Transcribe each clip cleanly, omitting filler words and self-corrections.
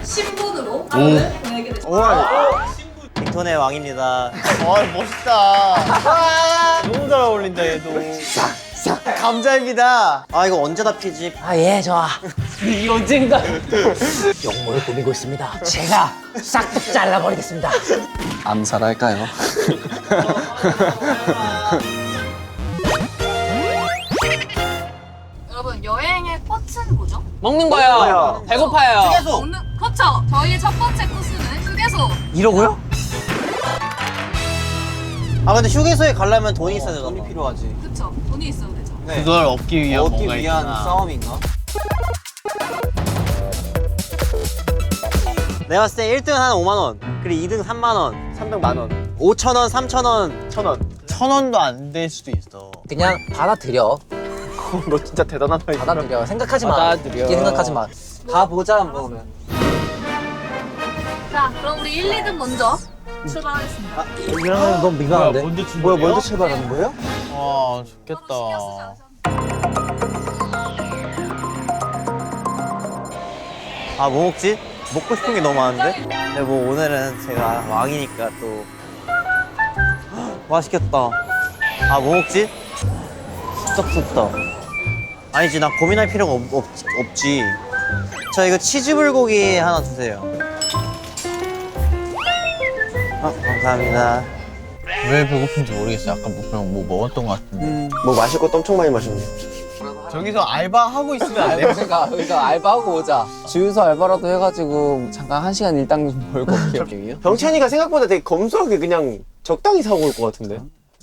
신분으로 하루를 보내게 됐습니다. 빅톤의 왕입니다. 멋있다. 너무 잘 어울린다 얘도. 감자입니다. 아 이거 언제 다 피지? 아, 예, 좋아. 이 언젠가 영모를 꾸미고 있습니다. 제가 싹둑 잘라버리겠습니다. 암살할까요? 여러분 여행의 꽃은 뭐죠? 먹는 거요. 배고파요. 먹는 그렇죠. 저희의 첫 번째 코스는 휴게소. 이러고요? 아 근데 휴게소에 가려면 돈이 있어야 되잖아. 돈이 필요하지. 그렇죠. 돈이 있어야 되죠. 그걸 얻기 위한 얻기 뭔가 위한 있구나. 싸움인가? 내가 봤을 때 1등 한 5만 원, 그리고 2등 3만 원, 300만 원, 5천 원, 3천 원, 1,000원. 1,000원도 안 될 수도 있어. 그냥 받아들여. 너 진짜 대단하다. 받아들여. 생각하지 마. 받아들여. 깊게 생각하지 마. 가보자 한번. 자, 그럼 우리 1, 2등 먼저 출발하겠습니다. 이러면 너무 민망한데? 뭐야 먼저 출발하는 거예요? 와 신경 쓰지 좋겠다. 않으셔도 아 뭐 먹지? 먹고 싶은 게 너무 많은데? 근데 뭐 오늘은 제가 왕이니까 또 헉, 맛있겠다. 아 뭐 먹지? 쑥떡쑥떡. 아니지 나 고민할 필요가 없지. 저 이거 치즈 불고기 하나 주세요. 감사합니다. 왜 배고픈지 모르겠어. 아까 그냥 뭐 먹었던 것 같은데. 뭐 마실 것도 엄청 많이 마셨네. 저기서 알바 하고 있으면 안 돼? 그러니까 알바하고 오자. 주유소 알바라도 해가지고 잠깐 1시간 일당 좀 벌고 올게요. 병찬이가 생각보다 되게 검소하게 그냥 적당히 사고 올 것 같은데.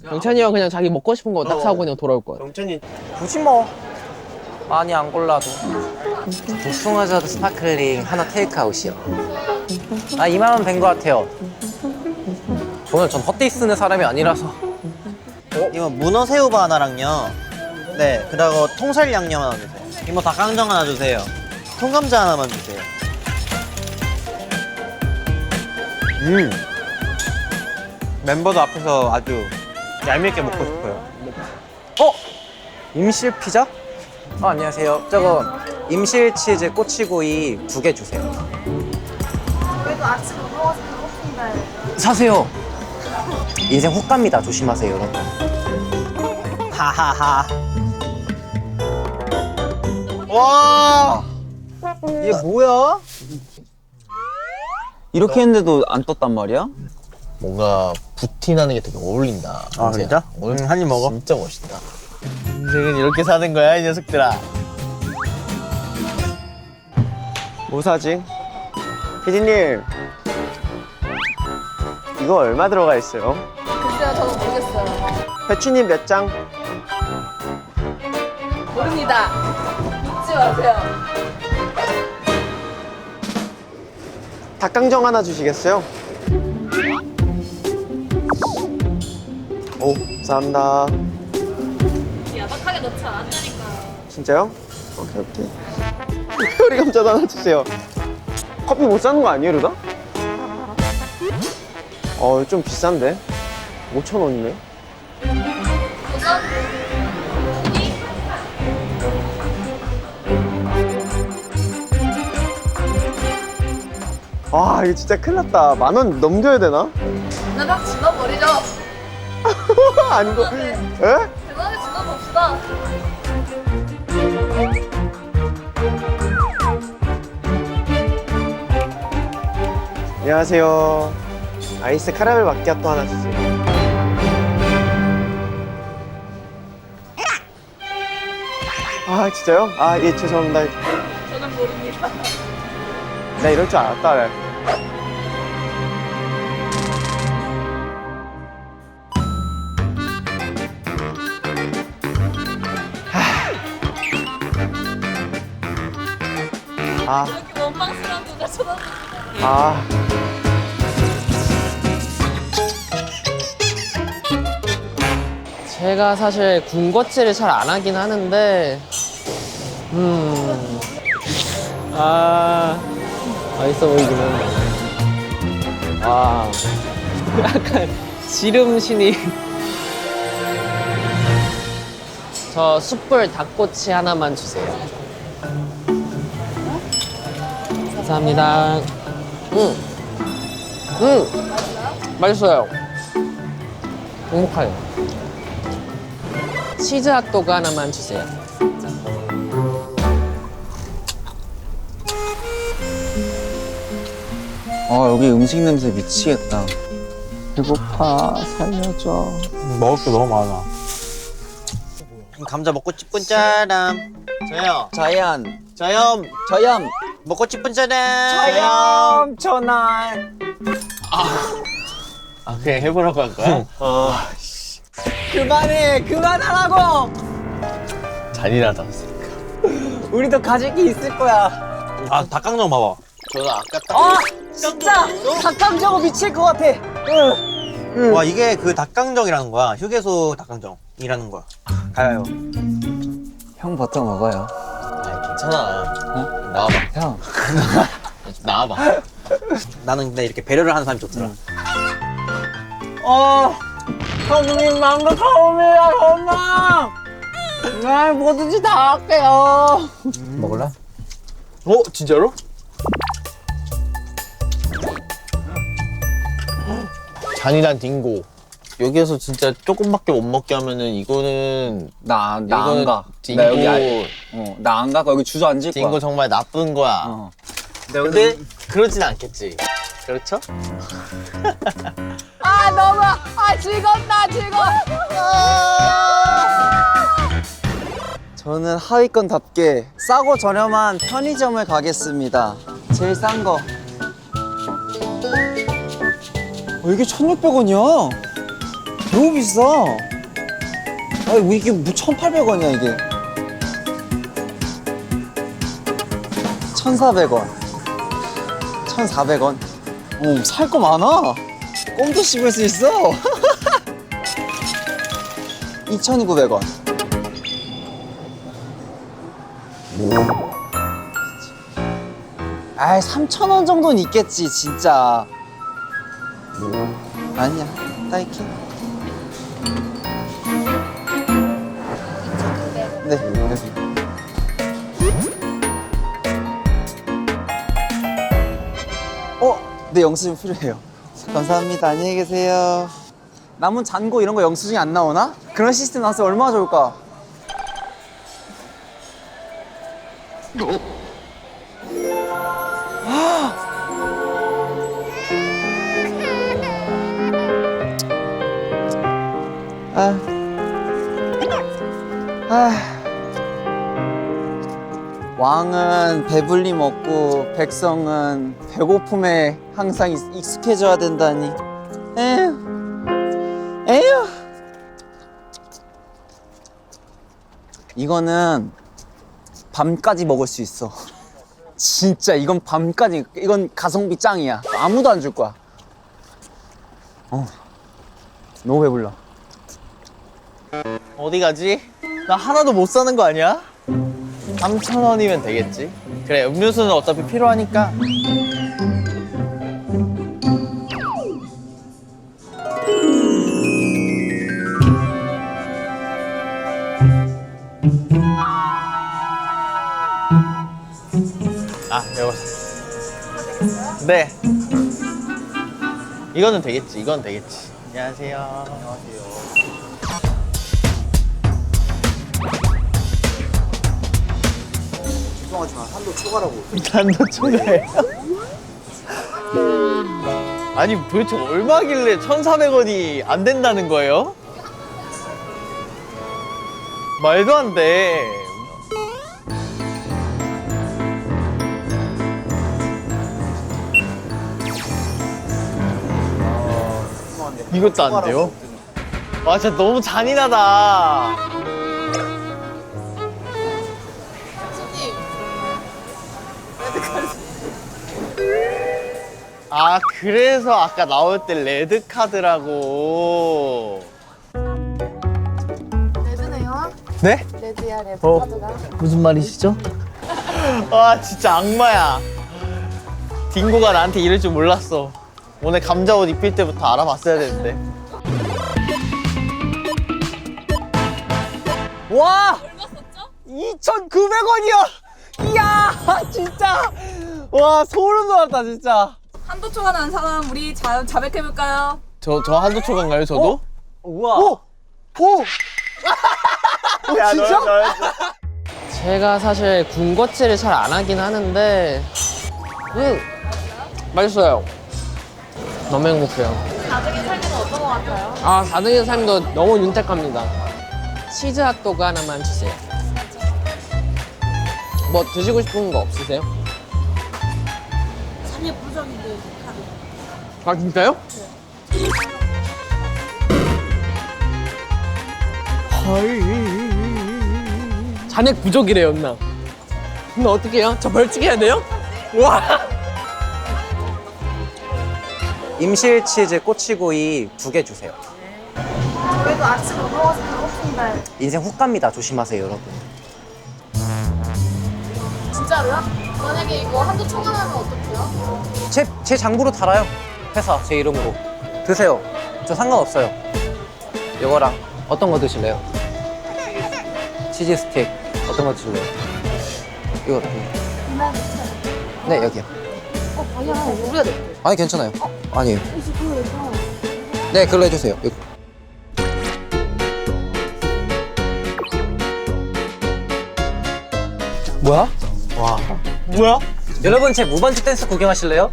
병찬이 형 그냥 자기 먹고 싶은 거 딱 사고 그냥 돌아올 것 같아. 병찬이 굳이 뭐 많이 안 골라도 복숭아자드 스파클링 하나 테이크아웃이요. 아 2만 원 된 것 같아요. 오늘 전 헛되이 쓰는 사람이 아니라서. 이거 문어 새우바 하나랑요. 네, 그리고 통살 양념 하나 주세요. 이모 닭강정 하나 주세요. 통감자 하나만 주세요. 멤버들 앞에서 아주 얄밉게 먹고 싶어요. 임실 피자? 안녕하세요. 저거 임실 치즈 꼬치구이 2개 주세요. 그래도 아침 못 먹어서 배고픈데. 사세요. 인생 훅 갑니다. 조심하세요, 여러분. 하하하. 와. 이게 뭐야? 이렇게 했는데도 안 떴단 말이야? 뭔가 부티나는 게 되게 어울린다. 아, 진짜? 오늘 한입 먹어. 진짜 멋있다. 인생은 이렇게 사는 거야 이 녀석들아. 뭐 사지? 피디님 이거 얼마 들어가 있어요? 글쎄요, 저도 모르겠어요. 회추님 몇 장? 모릅니다. 묻지 마세요. 닭강정 하나 주시겠어요? 오 감사합니다. 야박하게 넣지 않았다니까요. 진짜요? 오케이. 회오리 감자도 하나 주세요. 커피 못 사는 거 아니에요, 이러다? 좀 비싼데? 5,000원이네. 도전. 아, 이거 진짜 큰일 났다. 10,000원 넘겨야 되나? 대박 질러버리죠. 아니고, 네. 에? 대박에 질러봅시다. 안녕하세요. 아이스 카라멜 마키아토 하나 주세요. 아, 진짜요? 아, 예, 죄송합니다. 저는 모릅니다. 나 이럴 줄 알았다. 아, 이렇게 원망스러운 누가 쳐다보는 아. 제가 사실 군것질을 잘 안 하긴 하는데 맛있어 보이긴 한다. 약간 지름신이. 저 숯불 닭꼬치 하나만 주세요. 감사합니다. 맛있어요. 행복해요. 치즈 핫도그 하나만 주세요. 여기 음식 냄새 미치겠다. 배고파, 살려줘. 먹을 게 너무 많아. 감자 먹고 싶은 사람. 저요. 자연, 저염. 저염. 먹고 싶은 사람. 전환. 아 그냥 해보라고 한 거야? 그만해, 그만하라고. 잔인하다. 우리도 가질 게 있을 거야. 아, 닭강정 봐봐. 저는 아까 딱 아, 진짜 닭강정어 미칠 것 같아. 와, 이게 그 닭강정이라는 거야. 휴게소 닭강정이라는 거야. 가요. 형 버터 먹어요. 아니 괜찮아. 나와봐. 형. 나와봐. 나는 근데 이렇게 배려를 하는 사람이 좋더라. 형님 망고 처음이야, 엄마. 네, 뭐든지 다 할게요. 먹을래? 진짜로? 잔인한 딩고. 여기에서 진짜 조금밖에 못 먹게 하면은 이거는 나 안 이거는 가. 딩고, 나 여기 나 안 가. 여기 주저앉을 거야. 딩고 정말 나쁜 거야. 어. 근데 그러진 않겠지. 그렇죠? 아 너무 즐겁다 즐거워. 저는 하위권답게 싸고 저렴한 편의점을 가겠습니다. 제일 싼 거. 이게 1,600원이야. 너무 비싸. 이게 뭐 1,800원이야 이게. 1,400원. 1,400원. 살 거 많아. 껌도 씹을 수 있어. 2,900원. 아이, 3,000원 정도는 있겠지, 진짜. 아니야, 딸게. 네, 여기. 네, 영수증 필요해요. 감사합니다. 안녕히 계세요. 남은 잔고 이런 거 영수증이 안 나오나? 그런 시스템 나왔으면 얼마나 좋을까? 왕은 배불리 먹고 백성은 배고픔에 항상 익숙해져야 된다니. 에휴. 이거는 밤까지 먹을 수 있어. 진짜 이건 밤까지, 이건 가성비 짱이야. 아무도 안 줄 거야. 너무 배불러. 어디 가지? 나 하나도 못 사는 거 아니야? 3,000원이면 되겠지? 그래, 음료수는 어차피 필요하니까. 이거. 네. 이거는 되겠지, 이건 되겠지. 안녕하세요. 죄송하지만 한도 초과라고. 단도 초과해요? 아니 도대체 얼마길래 1,400원이 안 된다는 거예요? 말도 안 돼. 이것도 안 돼요? 와 진짜 너무 잔인하다. 아 그래서 아까 나올 때 레드 카드라고. 레드네요. 네? 레드야 레드 어. 카드가. 무슨 말이시죠? 와 진짜 악마야. 딩고가 나한테 이럴 줄 몰랐어. 오늘 감자 옷 입힐 때부터 알아봤어야 되는데. 와! 얼마 썼죠? 2,900원이야! 이야! 진짜! 와 소름 돋았다 진짜. 한도 초과한 사람 우리 자백해볼까요? 저 한도 초과인가요 저도? 우와. 오! 야, 진짜? 너였어. 제가 사실 군것질을 잘 안 하긴 하는데 맛있어요. 너무 행복해요. 4등의 삶은 어떤 것 같아요? 아 4등의 삶도 너무 윤택합니다. 치즈 핫도그 하나만 주세요. 뭐 드시고 싶은 거 없으세요? 산에 부적인데 아 진짜요? 잔액 부족이래요, 누나. 누나 어떻게 해요? 저 벌칙 해야 돼요? 와. 임실 치즈 꼬치구이 2개 주세요. 저희도 아침 못 먹어서 배고픈데. 인생 훅 갑니다. 조심하세요, 여러분. 진짜로요? 만약에 이거 한도 초과하면 어떡해요? 제 장부로 달아요. 회사 제 이름으로. 드세요. 저 상관없어요. 이거랑 어떤 거 드실래요? 치즈 스틱 어떤 거 드실래요? 이거. 네, 여기요. 아니야, 우리가 돼. 아니 괜찮아요. 아니에요. 네, 그걸로 해주세요. 이거. 뭐야? 와. 뭐야? 여러분 제 무반주 댄스 구경하실래요?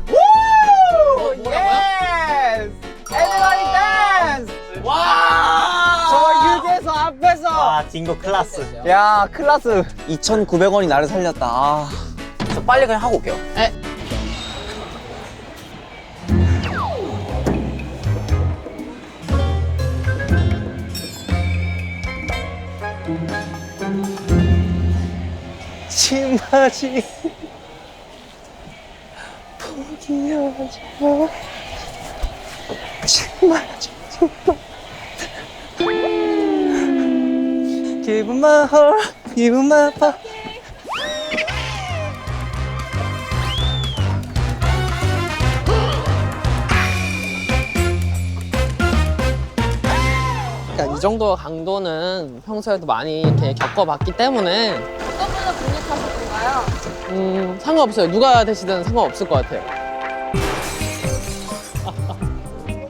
예스! Everybody dance! 와! 저 유재석 앞에서! 아, 딩고 클라스. 야 클라스 2,900원이 나를 살렸다. 아. 저 빨리 그냥 하고 올게요. 에. 심하지 포기하지 마 심하지 Give my heart, give my heart. 그러니까 이 정도 강도는 평소에도 많이 이렇게 겪어봤기 때문에 어떤 분을 공략하셨던가요? 상관없어요. 누가 되시든 상관없을 것 같아요.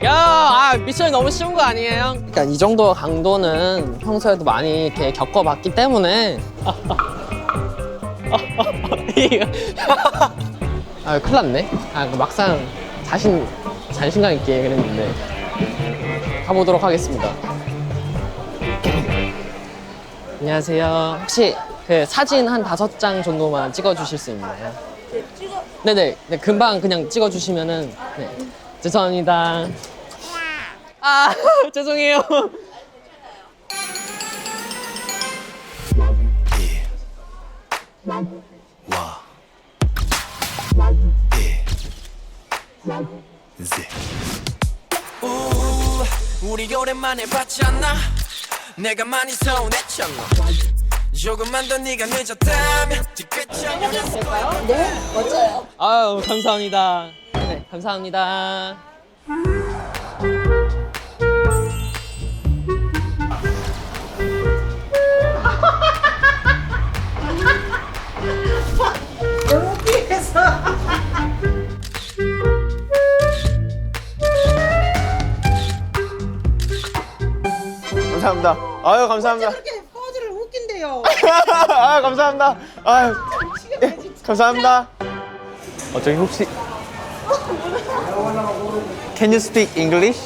야, 미션이 너무 쉬운 거 아니에요? 그러니까 이 정도 강도는 평소에도 많이 이렇게 겪어봤기 때문에 아, 큰일 났네. 아, 막상 자신감 있게 그랬는데 가보도록 하겠습니다. 안녕하세요. 혹시 그 사진 한 5장 정도만 찍어주실 수 있나요? 네네. 네, 금방 그냥 찍어주시면은 네. 죄송합니다. 아 죄송해요. 우리 오랜만에 봤잖아. 내가 많이 서운했잖아. 조금만 더 네가 늦었다면 뒤끝이 아니었을까요? 아유 감사합니다. 네 감사합니다. 감사합니다. 아유, 감사합니다. 이렇게 퍼즐을 웃긴대요. 아유, 감사합니다. 아유, 예, 감사합니다. 저기 혹시 Can you speak English?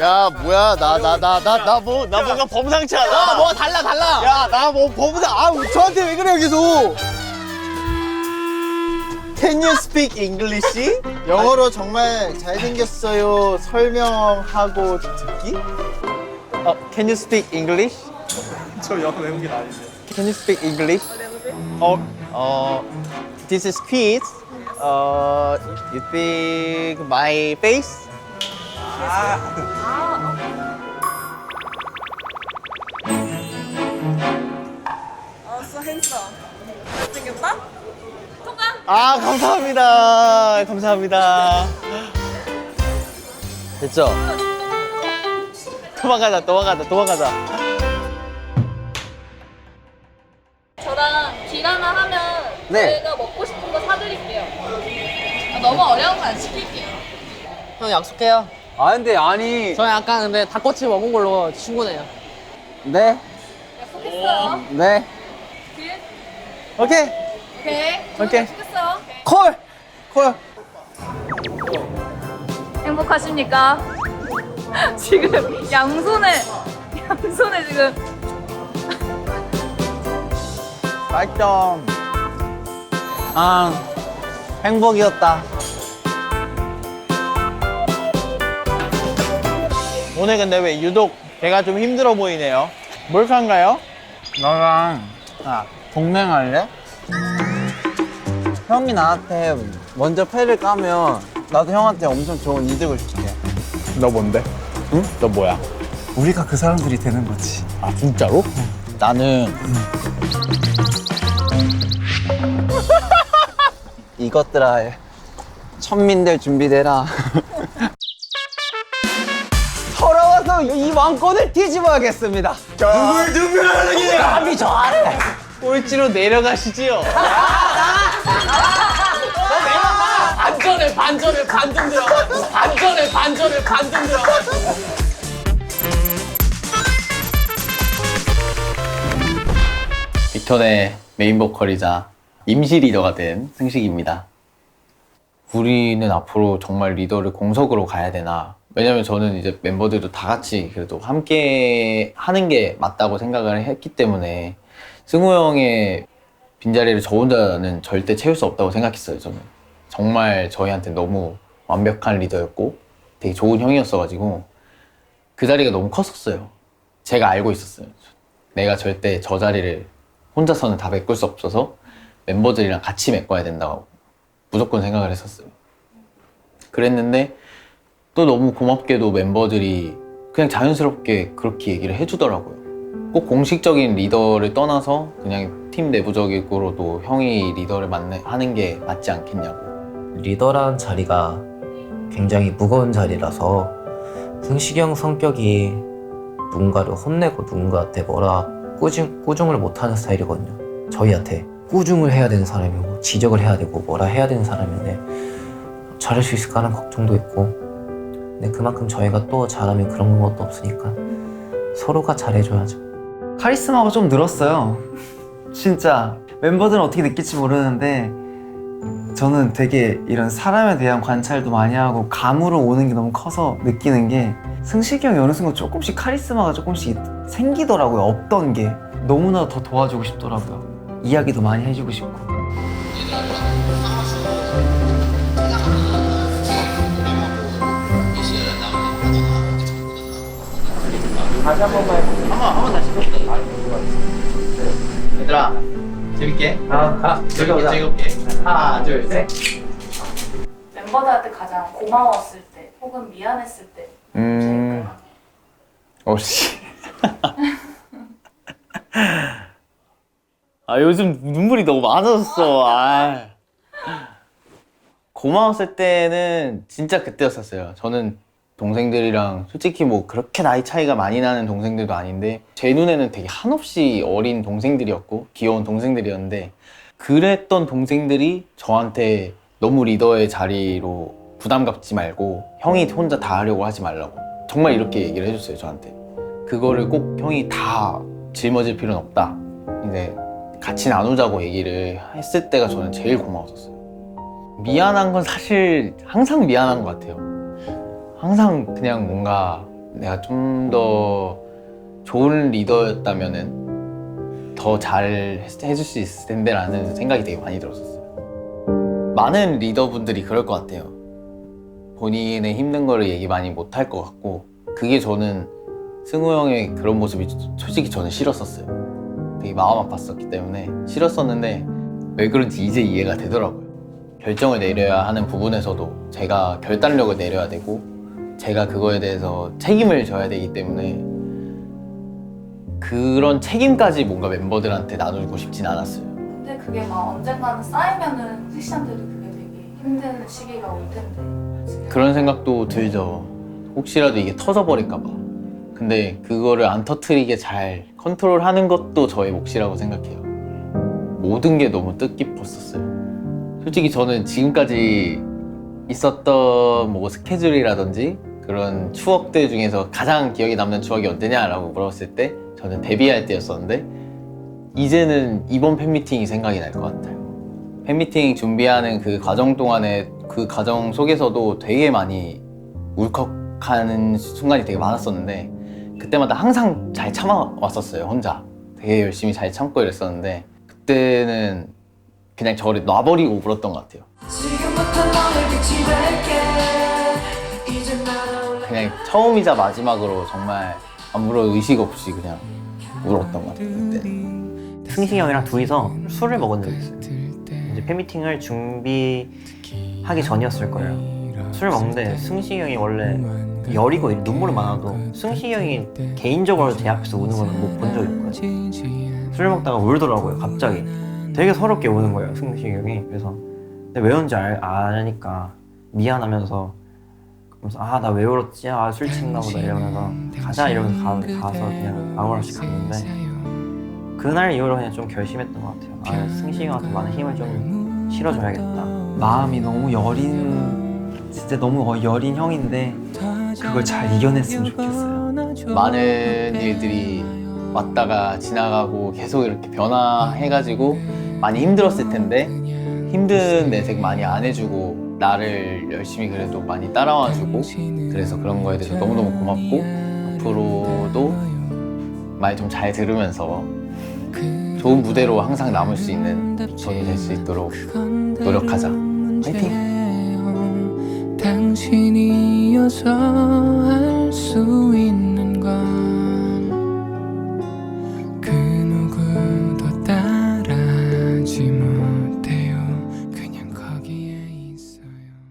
야 뭐야 나 뭔가 범상치 않아. 뭐 달라. 야 나 뭐 범상 저한테 왜 그래 여기서. Can you speak English? 영어로 정말 잘생겼어요 설명하고 듣기? Can you speak English? 저 영어 외우긴 아닌데. Can you speak English? This is quiz. You speak my face? 어서 했어. 잘생겼다? 통과! 아 감사합니다. 감사합니다. 됐죠? 도망가자. 저랑 길 하나 하면 네. 저희가 먹고 싶은 거 사드릴게요. 너무 어려운 거 안 시킬게요. 형 약속해요. 아 근데 아니. 저 약간 근데 닭꼬치 먹은 걸로 충분해요. 네. 약속했어요. 네. 오케이. 오케이. 오케이. 약속했어요. 콜. 콜. 행복하십니까? 지금 양손에 지금 맛있죠. 아 행복이었다. 오늘 근데 왜 유독 제가 좀 힘들어 보이네요. 몰카인가요? 너랑 동맹할래? 형이 나한테 먼저 패를 까면 나도 형한테 엄청 좋은 이득을 줄게. 너 뭔데? 응? 너 뭐야? 우리가 그 사람들이 되는 거지. 아 진짜로? 나는 이것들아 천민들 준비되라. 돌아와서 이 왕권을 뒤집어야겠습니다. 둥글둥글하는 게 감히 저하래. 꼴찌로 내려가시지요. 반전에 반등 들어가. 반전에 반등 들어가. 빅톤의 메인 보컬이자 임시 리더가 된 승식입니다. 우리는 앞으로 정말 리더를 공석으로 가야 되나? 왜냐면 저는 이제 멤버들도 다 같이 그래도 함께 하는 게 맞다고 생각을 했기 때문에 승우 형의 빈자리를 저 혼자는 절대 채울 수 없다고 생각했어요. 저는 정말 저희한테 너무 완벽한 리더였고 되게 좋은 형이었어가지고 그 자리가 너무 컸었어요. 제가 알고 있었어요. 내가 절대 저 자리를 혼자서는 다 메꿀 수 없어서 멤버들이랑 같이 메꿔야 된다고 무조건 생각을 했었어요. 그랬는데 또 너무 고맙게도 멤버들이 그냥 자연스럽게 그렇게 얘기를 해주더라고요. 꼭 공식적인 리더를 떠나서 그냥 팀 내부적으로도 형이 리더를 하는 게 맞지 않겠냐고. 리더라는 자리가 굉장히 무거운 자리라서 승식이 형 성격이 누군가를 혼내고 누군가한테 뭐라 꾸중을 못하는 스타일이거든요. 저희한테 꾸중을 해야 되는 사람이고 지적을 해야 되고 뭐라 해야 되는 사람인데 잘할 수 있을까 하는 걱정도 있고, 근데 그만큼 저희가 또 잘하면 그런 것도 없으니까 서로가 잘해줘야죠. 카리스마가 좀 늘었어요. 진짜 멤버들은 어떻게 느낄지 모르는데 저는 되게 이런 사람에 대한 관찰도 많이 하고 감으로 오는 게 너무 커서 느끼는 게 승식이 형이 어느 순간 조금씩 카리스마가 조금씩 생기더라고요. 없던 게 너무나 더 도와주고 싶더라고요. 이야기도 많이 해주고 싶고. 다시 한 번만 한번 다시 해볼게. 얘들아 재밌게. 즐겁게. 하나 둘 셋. 멤버들한테 가장 고마웠을 때 혹은 미안했을 때. 씨. 아 요즘 눈물이 너무 많아졌어. 고마웠을 때는 진짜 그때였었어요. 저는 동생들이랑 솔직히 뭐 그렇게 나이 차이가 많이 나는 동생들도 아닌데 제 눈에는 되게 한없이 어린 동생들이었고 귀여운 동생들이었는데, 그랬던 동생들이 저한테 너무 리더의 자리로 부담 갖지 말고 형이 혼자 다 하려고 하지 말라고 정말 이렇게 얘기를 해줬어요. 저한테 그거를 꼭 형이 다 짊어질 필요는 없다, 이제 같이 나누자고 얘기를 했을 때가 저는 제일 고마웠었어요. 미안한 건 사실 항상 미안한 것 같아요. 항상 그냥 뭔가 내가 좀 더 좋은 리더였다면은 더 잘 해줄 수 있을 텐데 라는 생각이 되게 많이 들었었어요. 많은 리더분들이 그럴 것 같아요. 본인의 힘든 거를 얘기 많이 못 할 것 같고, 그게 저는 승우 형의 그런 모습이 솔직히 저는 싫었었어요. 되게 마음 아팠었기 때문에 싫었었는데 왜 그런지 이제 이해가 되더라고요. 결정을 내려야 하는 부분에서도 제가 결단력을 내려야 되고 제가 그거에 대해서 책임을 져야 되기 때문에 그런 책임까지 뭔가 멤버들한테 나누고 싶진 않았어요. 근데 그게 막 언젠가는 쌓이면은 섹시한테도 그게 되게 힘든 시기가 올 텐데. 지금. 그런 생각도 들죠. 혹시라도 이게 터져버릴까 봐. 근데 그거를 안 터트리게 잘 컨트롤하는 것도 저의 몫이라고 생각해요. 모든 게 너무 뜻깊었었어요. 솔직히 저는 지금까지 있었던 뭐 스케줄이라든지 그런 추억들 중에서 가장 기억에 남는 추억이 언제냐라고 물었을 때 저는 데뷔할 때였었는데 이제는 이번 팬미팅이 생각이 날 것 같아요. 팬미팅 준비하는 그 과정 동안에 그 과정 속에서도 되게 많이 울컥하는 순간이 되게 많았었는데 그때마다 항상 잘 참아왔었어요. 혼자 되게 열심히 잘 참고 이랬었는데 그때는 그냥 저를 놔버리고 울었던 것 같아요. 그냥 처음이자 마지막으로 정말 아무런 의식 없이 그냥 울었던 것 같아요. 그때. 승식이 형이랑 둘이서 술을 먹은 적이 있어요. 이제 팬미팅을 준비하기 전이었을 거예요. 술을 먹는데 승식이 형이 원래 열이고 눈물은 많아도 승식이 형이 개인적으로 제 앞에서 우는 거는 못 본 적이 없거든요. 술 먹다가 울더라고요, 갑자기. 되게 서럽게 우는 거예요, 승식이 형이. 그래서 근데 왜 울는지 아니까 미안하면서 그래서 아, 나 왜 울었지? 아, 술 취했나 보다 이러면서 가자 이러면서 가서 그냥 아무 말 없이 갔는데 그날 이후로 그냥 좀 결심했던 것 같아요. 아, 승식이 형한테 많은 힘을 좀 실어줘야겠다. 마음이 너무 진짜 너무 여린 형인데 그걸 잘 이겨냈으면 좋겠어요. 많은 일들이 왔다가 지나가고 계속 이렇게 변화해가지고 많이 힘들었을 텐데 힘든 내색 많이 안 해주고 나를 열심히 그래도 많이 따라와주고 그래서 그런 거에 대해서 너무너무 고맙고 앞으로도 말 좀 잘 들으면서 좋은 무대로 항상 남을 수 있는 전이 될 수 있도록 노력하자. 화이팅! 당신이어서 할 수 있는 건